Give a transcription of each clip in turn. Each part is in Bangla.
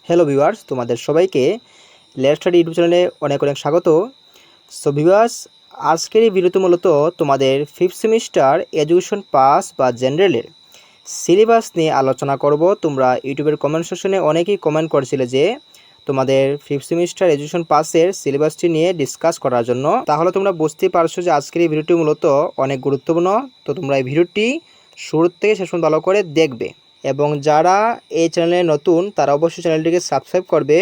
হ্যালো ভিউয়ার্স, তোমাদের সবাইকে লেটস স্টাডি ইউটিউব চ্যানেলে অনেক অনেক স্বাগত। সো ভিউয়ার্স, আজকের এই ভিডিওতে মূলত তোমাদের ফিফথ সেমিস্টার এডুকেশন পাস বা জেনারেলের সিলেবাস নিয়ে আলোচনা করব। তোমরা ইউটিউবের কমেন্ট সেকশনে অনেকেই কমেন্ট করেছিলে যে তোমাদের ফিফথ সেমিস্টার এডুকেশন পাসের সিলেবাসটি নিয়ে ডিসকাস করার জন্য। তাহলে তোমরা বুঝতেই পারছো যে আজকের এই ভিডিওটি মূলত অনেক গুরুত্বপূর্ণ। তো তোমরা এই ভিডিওটি শুরু থেকে শেষ পর্যন্ত ভালো করে দেখবে, এবং যারা এই চ্যানেলে নতুন তারা অবশ্যই চ্যানেলটিকে সাবস্ক্রাইব করবে।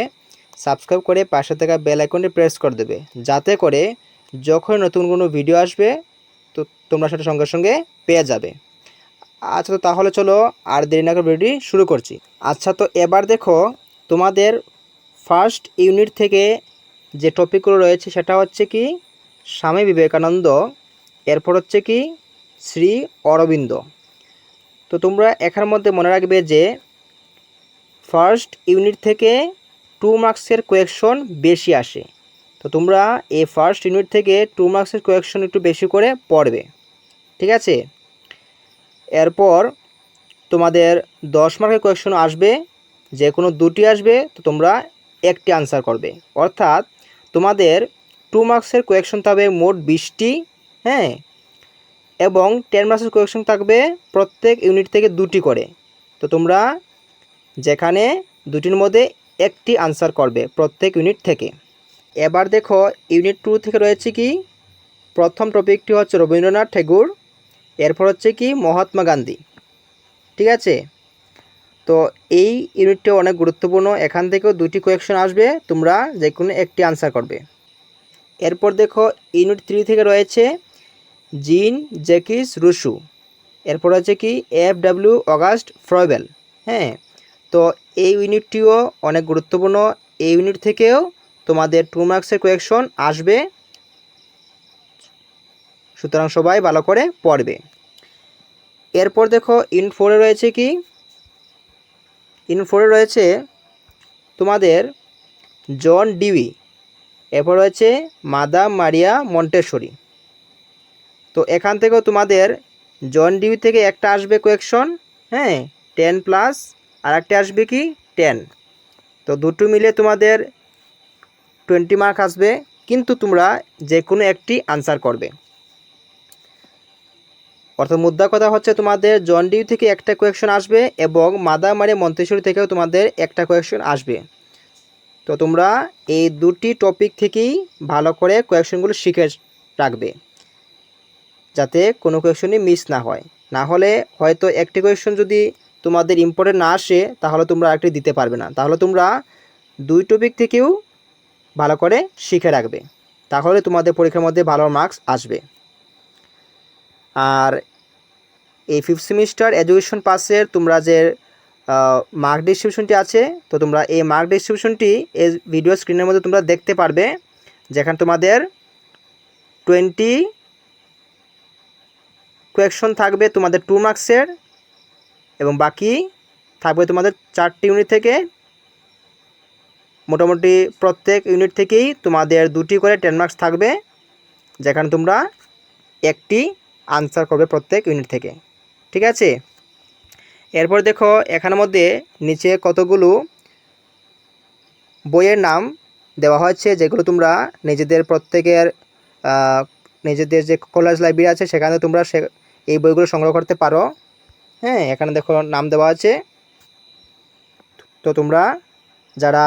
সাবস্ক্রাইব করে পাশে থাকা বেল আইকনটি প্রেস করে দেবে, যাতে করে যখন নতুন কোনো ভিডিও আসবে তো তোমরা সেটা সঙ্গে সঙ্গে পেয়ে যাবে। আচ্ছা, তো তাহলে চলো আর দেরি না করে ভিডিওটি শুরু করছি। আচ্ছা, তো এবার দেখো তোমাদের ফার্স্ট ইউনিট থেকে যে টপিকগুলো রয়েছে সেটা হচ্ছে কি স্বামী বিবেকানন্দ, এরপর হচ্ছে কি শ্রী অরবিন্দ। তো তোমরা এখানের মধ্যে মনে রাখবে যে ফার্স্ট ইউনিট থেকে 2 মার্কসের কোয়েকশন বেশি আসে। তো তোমরা এই ফার্স্ট ইউনিট থেকে 2 মার্কসের কোয়েকশন একটু বেশি করে পড়বে, ঠিক আছে? এরপর তোমাদের 10 মার্কের কোয়েকশন আসবে, যে কোনো দুটি আসবে, তো তোমরা একটি আনসার করবে। অর্থাৎ তোমাদের 2 মার্কসের কোয়েকশন থাকবে মোট 20টি, হ্যাঁ, এবং 10 মার্কসের কোয়েকশন থাকবে প্রত্যেক ইউনিট থেকে দুটি করে। তো তোমরা যেখানে দুটির মধ্যে একটি আনসার করবে প্রত্যেক ইউনিট থেকে। এবার দেখো ইউনিট 2 থেকে রয়েছে কি প্রথম টপিকটি হচ্ছে রবীন্দ্রনাথ ঠাকুর, এরপর হচ্ছে কি মহাত্মা গান্ধী, ঠিক আছে? তো এই ইউনিটটা অনেক গুরুত্বপূর্ণ, এখান থেকেও দুটি কোয়েকশন আসবে, তোমরা যে কোনো একটি আনসার করবে। এরপর দেখো ইউনিট 3 থেকে রয়েছে জিন জ্যাকিস রুসো, এরপর হচ্ছে কি FW অগাস্ট ফ্রয়েবেল, হ্যাঁ। তো এই ইউনিটটিও অনেক গুরুত্বপূর্ণ, এই ইউনিট থেকেও তোমাদের 2 মার্কসের কোয়েকশন আসবে, সুতরাং সবাই ভালো করে পড়বে। এরপর দেখো ইউনিট 4-এ রয়েছে কি ইউনিট 4-এ রয়েছে তোমাদের জন ডিউই, এরপর রয়েছে মাদাম মারিয়া মন্টেসরি। তো এখান থেকেও তোমাদের জন ডিউই থেকে একটা আসবে কোয়েকশন, হ্যাঁ, 10 প্লাস, আর একটা আসবে কি 10। তো দুটো মিলে তোমাদের 20 মার্ক আসবে, কিন্তু তোমরা যে কোনো একটি আনসার করবে। অর্থাৎ মুদ্রা কথা হচ্ছে তোমাদের জন ডিউ থেকে একটা কোয়েকশন আসবে এবং মাদাম মারিয়া মন্তেশ্বরী থেকেও তোমাদের একটা কোয়েকশন আসবে। তো তোমরা এই দুটি টপিক থেকেই ভালো করে কোয়েকশনগুলো শিখে রাখবে, যাতে কোনো কোয়েকশনই মিস না হয়। না হলে হয়তো একটি কোয়েকশন যদি তোমাদের ইম্পর্টেন্ট না আসে তাহলে তোমরা আরেকটি দিতে পারবে না। তাহলে তোমরা দুই টপিক থেকেও ভালো করে শিখে রাখবে, তাহলে তোমাদের পরীক্ষার মধ্যে ভালো মার্কস আসবে। আর এই ফিফথ সেমিস্টার এডুকেশন পাসের তোমরা যে মার্ক ডিস্ট্রিবিউশনটি আছে, তো তোমরা এই মার্ক ডিস্ট্রিবিউশনটি এই ভিডিও স্ক্রিনের মধ্যে তোমরা দেখতে পারবে, যেখানে তোমাদের 20 কোয়েকশন থাকবে তোমাদের 2 মার্কসের, এবং বাকি থাকবে তোমাদের 4টি ইউনিট থেকে। মোটামুটি প্রত্যেক ইউনিট থেকেই তোমাদের দুটি করে 10 মার্কস থাকবে, যেখানে তোমরা একটি আনসার করবে প্রত্যেক ইউনিট থেকে, ঠিক আছে? এরপর দেখো এখানের মধ্যে নিচে কতগুলো বইয়ের নাম দেওয়া হয়েছে, যেগুলো তোমরা নিজেদের প্রত্যেকের নিজেদের যে কলেজ লাইব্রেরি আছে সেখানে তোমরা এই বইগুলো সংগ্রহ করতে পারো, হ্যাঁ। এখানে দেখো নাম দেওয়া আছে। তো তোমরা যারা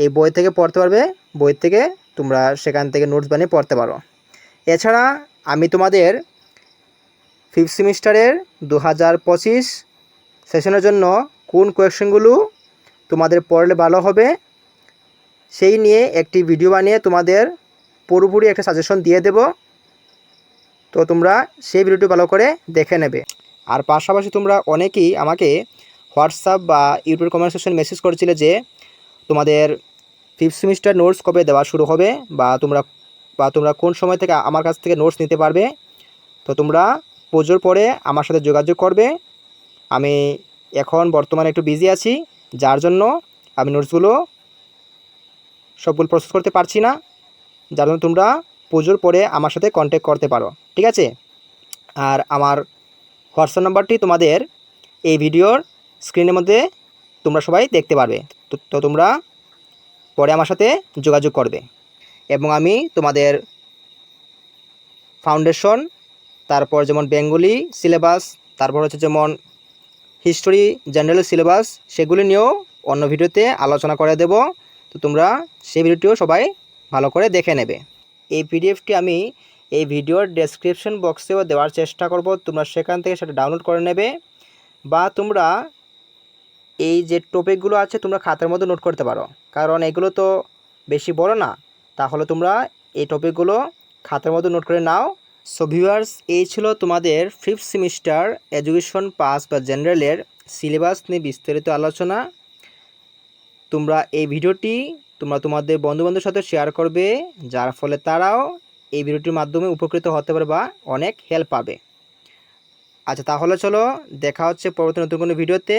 এই বই থেকে পড়তে পারবে, বই থেকে তোমরা সেখান থেকে নোটস বানিয়ে পড়তে পারো। এছাড়া আমি তোমাদের ফিফথ সেমিস্টারের 2025 সেশনের জন্য কোন কোয়েশ্চেনগুলো তোমাদের পড়লে ভালো হবে সেই নিয়ে একটি ভিডিও বানিয়ে তোমাদের পুরোপুরি একটা সাজেশন দিয়ে দেব। তো তোমরা সেই ভিডিওটি ভালো করে দেখে নেবে। আর পাশাপাশি তোমরা অনেকেই আমাকে হোয়াটসঅ্যাপ বা ইউটিউব কমেন্ট সেকশনে মেসেজ করেছিলে যে তোমাদের ফিফথ সেমিস্টার নোটস কবে দেওয়া শুরু হবে, বা তোমরা কোন সময় থেকে আমার কাছ থেকে নোটস নিতে পারবে। তো তোমরা পুজোর পরে আমার সাথে যোগাযোগ করবে। আমি এখন বর্তমানে একটু বিজি আছি, যার জন্য আমি নোটসগুলো সবগুলো প্রসেস করতে পারছি না, যার জন্য তোমরা পুজোর পরে আমার সাথে কন্ট্যাক্ট করতে পারো, ঠিক আছে? আর আমার হোয়াটসঅ্যাপ নাম্বারটি তোমাদের এই ভিডিওর স্ক্রিনের মধ্যে তোমরা সবাই দেখতে পারবে। তো তোমরা পরে আমার সাথে যোগাযোগ করবে এবং আমি তোমাদের ফাউন্ডেশন, তারপর যেমন বেঙ্গলি সিলেবাস, তারপর হচ্ছে যেমন হিস্টোরি জেনারেল সিলেবাস, সেগুলি নিয়েও অন্য ভিডিওতে আলোচনা করে দেব। তো তোমরা সেই ভিডিওটিও সবাই ভালো করে দেখে নেবে। এই পিডিএফটি আমি এই ভিডিওর ডেসক্রিপশন বক্সেও দেওয়ার চেষ্টা করব, তোমরা সেখান থেকে সেটা ডাউনলোড করে নেবে, বা তোমরা এই যে টপিকগুলো আছে তোমরা খাতার মধ্যে নোট করতে পারো, কারণ এগুলো তো বেশি বড় না। তাহলে তোমরা এই টপিকগুলো খাতার মধ্যে নোট করে নাও। সো ভিউয়ার্স, এই ছিল তোমাদের 5th সেমিস্টার এডুকেশন পাস বা জেনারেলের সিলেবাস নিয়ে বিস্তারিত আলোচনা। তোমরা এই ভিডিওটি তোমাদের বন্ধুবান্ধবের সাথে শেয়ার করবে, যার ফলে তারাও এই ভিডিওটির মাধ্যমে উপকৃত হতে পারে বা অনেক হেল্প পাবে। আচ্ছা, তাহলে চলো দেখা হচ্ছে পরবর্তী নতুন কোনো ভিডিওতে।